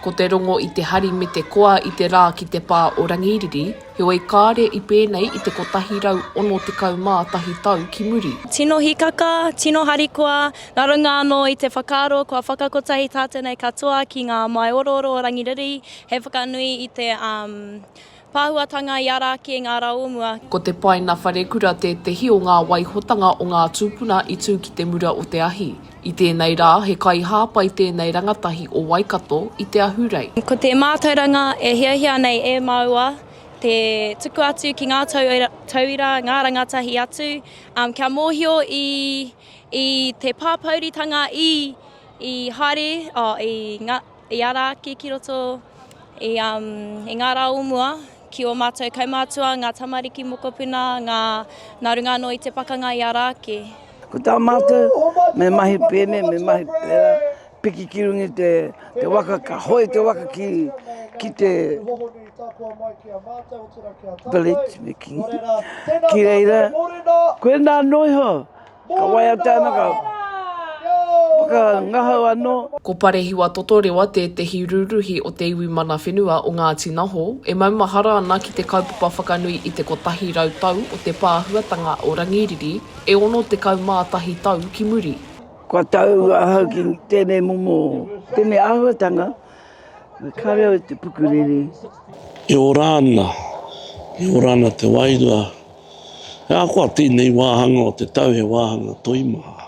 Ko te rongo i te hari me te koa i te rā ki te pā o Rangiriri, he wai kāre i pēnei i te kotahi rau ono te kaumā tahi tau ki muri. Tino hikaka, tino harikoa, ngā runga anō i te whakaaro, kua whakakotahi tātene katoa ki ngā mai ororo o Rangiriri, he whakanui i te pāhuatanga i ara ki ngā raumua. Ko te paina whare kura te hio ngā waihotanga o ngā tūpuna i tū ki te mura o te ahi. I tēnei rā, he kai hāpai tēnei rangatahi o Waikato i Te Ahurei. Ko te mātauranga e hiahia nei e maua, te tuku atu ki ngā tauira, ngā rangatahi atu, kia mōhio i te pāpauritanga i haere, i ara ki roto i ngā raumua, ki o mātou kaumātua, ngā tamariki mokopuna, ngā runga no i te pakanga i ara ki. Ko tā mātou, me mahi pēne, me mahi pēra, piki ki rungi te waka, ka hoi te waka ki te village, me ki reira. Koe nā noi ho, ka wai au tāna ka waka ngahau anō. Ko parehiwa totorewa te hiruruhi o te iwi mana whenua o ngā tinaho, e maumahara ana ki te kaupapa whakanui i te kotahi rau tau o te pāhuatanga o Rangiriri, e ono te kaumātahi tau ki muri. Kua tau ahau ki tēnei momo, tēnei āhuatanga, ka reo i te Pūkōrero. E orana te wairua. E a koa tēnei wāhanga o te tau he wāhanga toimaha.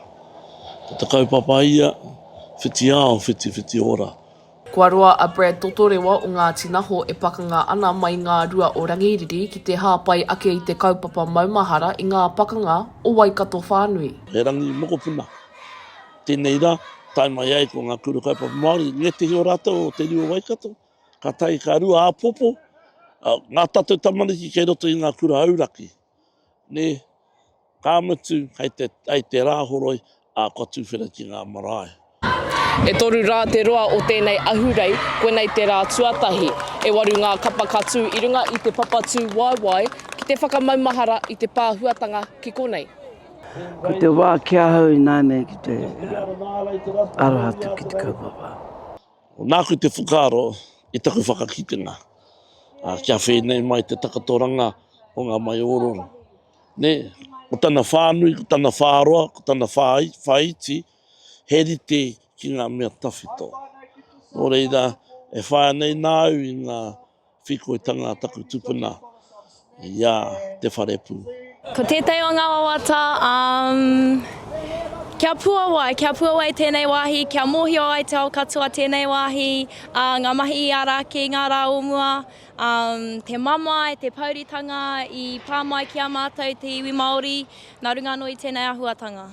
Te kaupapa ia, whiti ao, whiti ora. Kua roa a Brad Totorewa o ngā tinaho e pakanga ana mai ngā rua o Rangiriri ki te hāpai ake i te kaupapa maumahara i ngā pakanga o Waikato whānui. He rangi mokopuna. Tēnei rā, tai mai ai ko ngā kuru kaupapa Māori, ngete hi o rātou o te rio Waikato, ka tai ka rua āpopo, ngā tātou tamariki kei roto i ngā kura auraki. Ne, ka mutu hei te rāhoroi, a kua tūwhera ki ngā marae. E toru rā te roa o tēnei ahurei, koenei te rā tuatahi, e waru ngā kapa katu i runga i te papatū waiwai, ki te whakamaumahara i te pāhuatanga ki konei. Ko te wā kia hau i nāne ki te arohatu ki te kaupapa. Nā koe te whakaaro i taku whakakitenga. Kia whenei mai te takatoranga o ngā mai ororo. Ne, ko tana whānui, ko tana whāroa, ko tana whaiti, herite ki ngā mea tawhito. Nō reira, e whānei nāu i ngā whikoitanga taku tupuna i te wharepu. Ko tētai o ngā wawata, kia pua wai tēnei wāhi, kia mōhio ai te ao katoa tēnei wāhi, ngā mahi i ara ki ngā rāumua, te mamae, te pauritanga i pāmai ki a mātou te iwi Māori, ngā runga no i tēnei ahuatanga.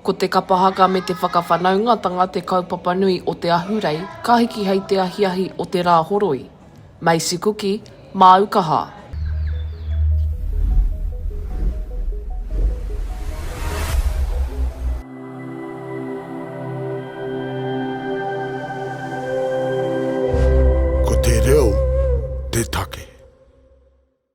Ko te kapahaka me te whakawhanaungatanga te kaupapa nui o Te Ahurei, ka hiki hei te ahiahi o te rā horoi. Macie Kuki, Aukaha.